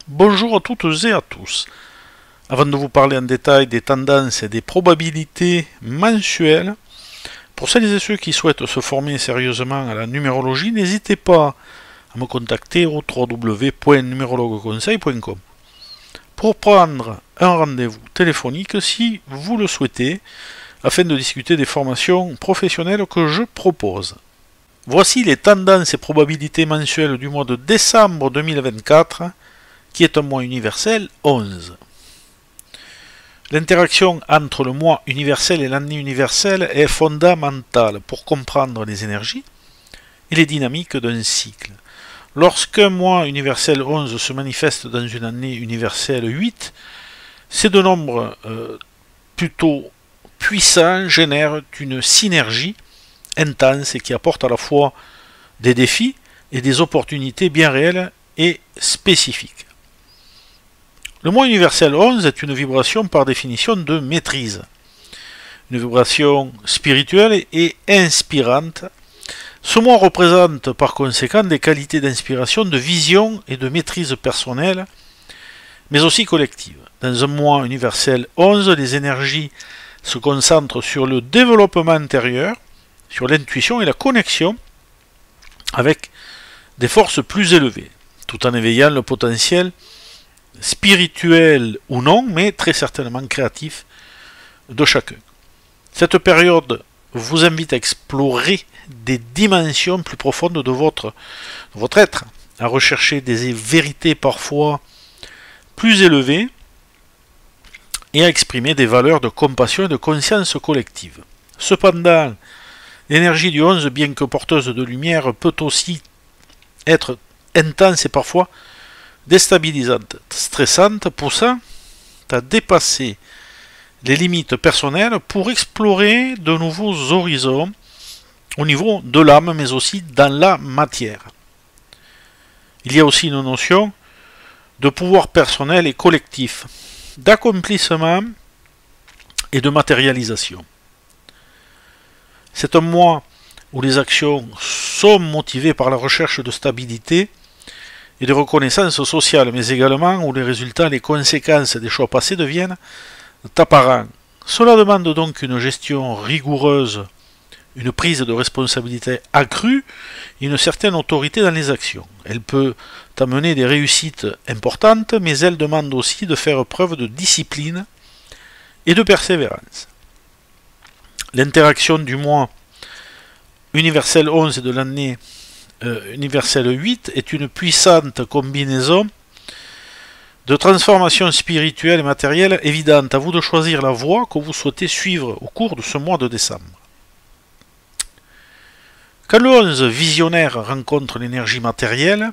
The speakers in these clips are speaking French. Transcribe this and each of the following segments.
Bonjour à toutes et à tous. Avant de vous parler en détail des tendances et des probabilités mensuelles, pour celles et ceux qui souhaitent se former sérieusement à la numérologie, n'hésitez pas à me contacter au www.numérologueconseil.com pour prendre un rendez-vous téléphonique si vous le souhaitez, afin de discuter des formations professionnelles que je propose. Voici les tendances et probabilités mensuelles du mois de décembre 2024, qui est un mois universel 11. L'interaction entre le mois universel et l'année universelle est fondamentale pour comprendre les énergies et les dynamiques d'un cycle. Lorsqu'un mois universel 11 se manifeste dans une année universelle 8, ces deux nombres plutôt puissants génèrent une synergie intense et qui apporte à la fois des défis et des opportunités bien réelles et spécifiques. Le mois universel 11 est une vibration par définition de maîtrise, une vibration spirituelle et inspirante. Ce mois représente par conséquent des qualités d'inspiration, de vision et de maîtrise personnelle, mais aussi collective. Dans un mois universel 11, les énergies se concentrent sur le développement intérieur, sur l'intuition et la connexion avec des forces plus élevées, tout en éveillant le potentiel spirituel ou non, mais très certainement créatif de chacun. Cette période vous invite à explorer des dimensions plus profondes de votre être, à rechercher des vérités parfois plus élevées et à exprimer des valeurs de compassion et de conscience collective. Cependant, l'énergie du 11, bien que porteuse de lumière, peut aussi être intense et parfois déstabilisante, stressante, poussant à dépasser les limites personnelles pour explorer de nouveaux horizons au niveau de l'âme, mais aussi dans la matière. Il y a aussi une notion de pouvoir personnel et collectif, d'accomplissement et de matérialisation. C'est un mois où les actions sont motivées par la recherche de stabilité et de reconnaissance sociale, mais également où les résultats et les conséquences des choix passés deviennent apparents. Cela demande donc une gestion rigoureuse, une prise de responsabilité accrue et une certaine autorité dans les actions. Elle peut amener des réussites importantes, mais elle demande aussi de faire preuve de discipline et de persévérance. L'interaction du mois universel 11 et de l'année universel 8 est une puissante combinaison de transformation spirituelle et matérielle évidente. À vous de choisir la voie que vous souhaitez suivre au cours de ce mois de décembre. Quand le 11 visionnaire rencontre l'énergie matérielle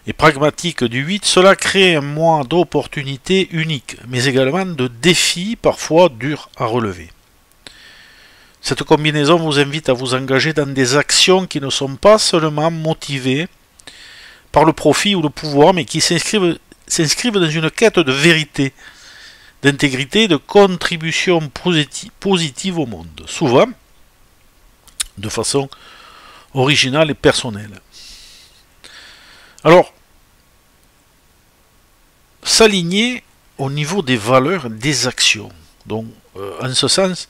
et pragmatique du 8, cela crée un mois d'opportunités uniques, mais également de défis parfois durs à relever. Cette combinaison vous invite à vous engager dans des actions qui ne sont pas seulement motivées par le profit ou le pouvoir, mais qui s'inscrivent dans une quête de vérité, d'intégrité, de contribution positive au monde, souvent de façon originale et personnelle. Alors, s'aligner au niveau des valeurs des actions. Donc, en ce sens,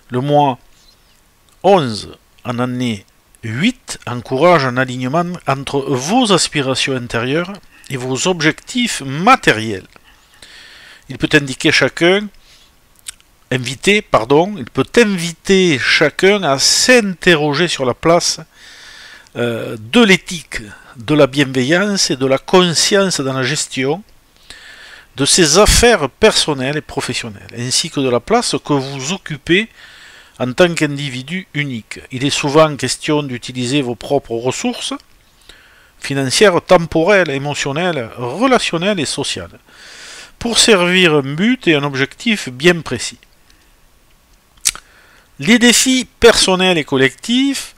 le mois 11 en année 8 encourage un alignement entre vos aspirations intérieures et vos objectifs matériels. Il peut inviter chacun à s'interroger sur la place de l'éthique, de la bienveillance et de la conscience dans la gestion de ses affaires personnelles et professionnelles, ainsi que de la place que vous occupez en tant qu'individu unique. Il est souvent question d'utiliser vos propres ressources financières, temporelles, émotionnelles, relationnelles et sociales pour servir un but et un objectif bien précis. Les défis personnels et collectifs,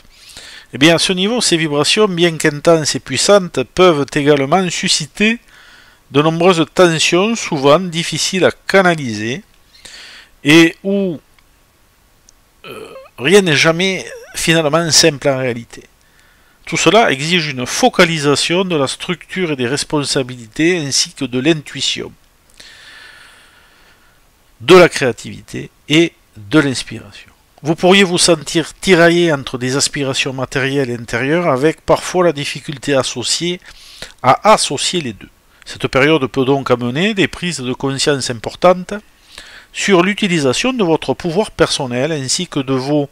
à ce niveau, ces vibrations, bien qu'intenses et puissantes, peuvent également susciter de nombreuses tensions, souvent difficiles à canaliser, et où rien n'est jamais finalement simple en réalité. Tout cela exige une focalisation de la structure et des responsabilités ainsi que de l'intuition, de la créativité et de l'inspiration. Vous pourriez vous sentir tiraillé entre des aspirations matérielles et intérieures avec parfois la difficulté associée à associer les deux. Cette période peut donc amener des prises de conscience importantes sur l'utilisation de votre pouvoir personnel ainsi que de vos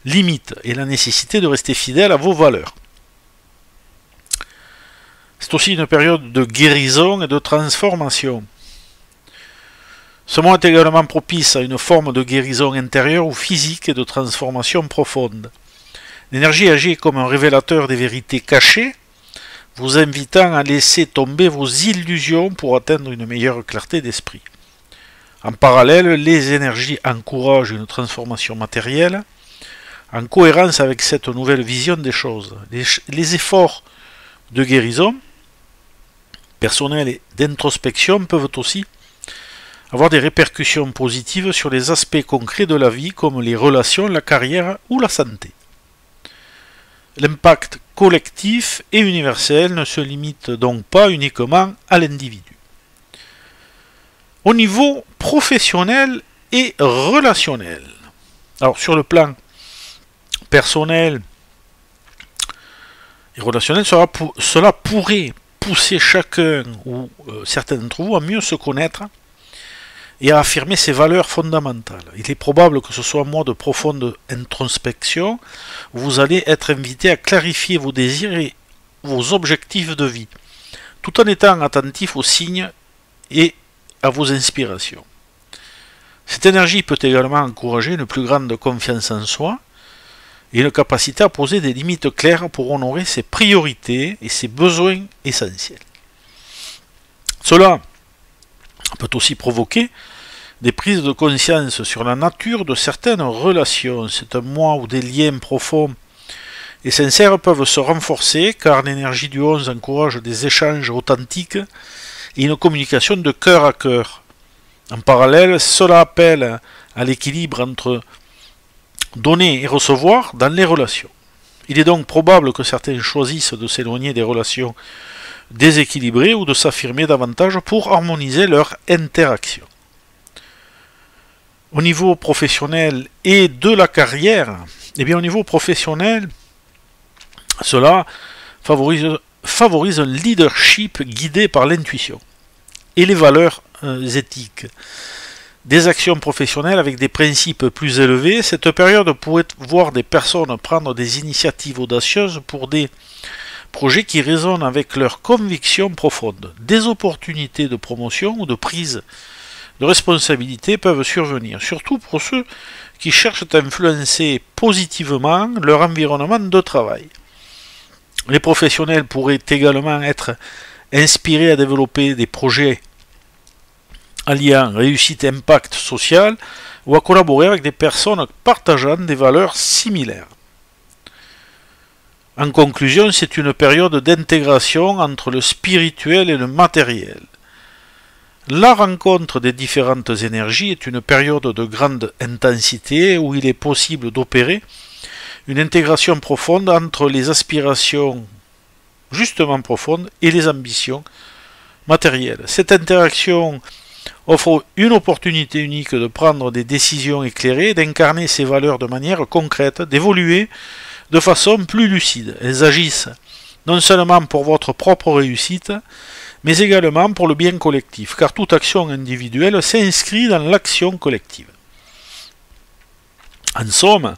limites et la nécessité de rester fidèle à vos valeurs. C'est aussi une période de guérison et de transformation. Ce mois est également propice à une forme de guérison intérieure ou physique et de transformation profonde. L'énergie agit comme un révélateur des vérités cachées, vous invitant à laisser tomber vos illusions pour atteindre une meilleure clarté d'esprit. En parallèle, les énergies encouragent une transformation matérielle en cohérence avec cette nouvelle vision des choses. Les efforts de guérison personnelle et d'introspection peuvent aussi avoir des répercussions positives sur les aspects concrets de la vie comme les relations, la carrière ou la santé. L'impact collectif et universel ne se limite donc pas uniquement à l'individu. Au niveau professionnel et relationnel, alors sur le plan personnel et relationnel, cela pourrait pousser chacun ou certains d'entre vous à mieux se connaître et à affirmer ses valeurs fondamentales. Il est probable que ce soit un mois de profonde introspection où vous allez être invité à clarifier vos désirs et vos objectifs de vie, tout en étant attentif aux signes et à vos inspirations. Cette énergie peut également encourager une plus grande confiance en soi et une capacité à poser des limites claires pour honorer ses priorités et ses besoins essentiels. Cela peut aussi provoquer des prises de conscience sur la nature de certaines relations. C'est un mois où des liens profonds et sincères peuvent se renforcer car l'énergie du 11 encourage des échanges authentiques et une communication de cœur à cœur. En parallèle, cela appelle à l'équilibre entre donner et recevoir dans les relations. Il est donc probable que certains choisissent de s'éloigner des relations déséquilibrées ou de s'affirmer davantage pour harmoniser leur interaction. Au niveau professionnel et de la carrière, eh bien au niveau professionnel, cela favorise un leadership guidé par l'intuition et les valeurs éthiques. Des actions professionnelles avec des principes plus élevés, cette période pourrait voir des personnes prendre des initiatives audacieuses pour des projets qui résonnent avec leurs convictions profondes. Des opportunités de promotion ou de prise de responsabilité peuvent survenir, surtout pour ceux qui cherchent à influencer positivement leur environnement de travail. Les professionnels pourraient également être inspirés à développer des projets alliant réussite et impact social ou à collaborer avec des personnes partageant des valeurs similaires. En conclusion, c'est une période d'intégration entre le spirituel et le matériel. La rencontre des différentes énergies est une période de grande intensité où il est possible d'opérer une intégration profonde entre les aspirations justement profondes et les ambitions matérielles. Cette interaction offre une opportunité unique de prendre des décisions éclairées, d'incarner ses valeurs de manière concrète, d'évoluer de façon plus lucide. Elles agissent non seulement pour votre propre réussite, mais également pour le bien collectif, car toute action individuelle s'inscrit dans l'action collective. En somme,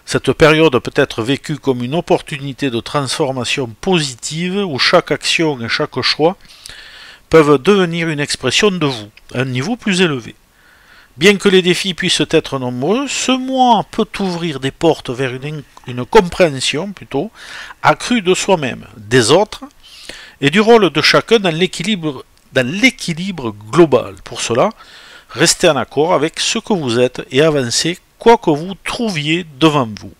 cette période peut être vécue comme une opportunité de transformation positive où chaque action et chaque choix peuvent devenir une expression de vous, à un niveau plus élevé. Bien que les défis puissent être nombreux, ce mois peut ouvrir des portes vers une compréhension plutôt accrue de soi-même, des autres, et du rôle de chacun dans l'équilibre global. Pour cela, restez en accord avec ce que vous êtes et avancez quoi que vous trouviez devant vous.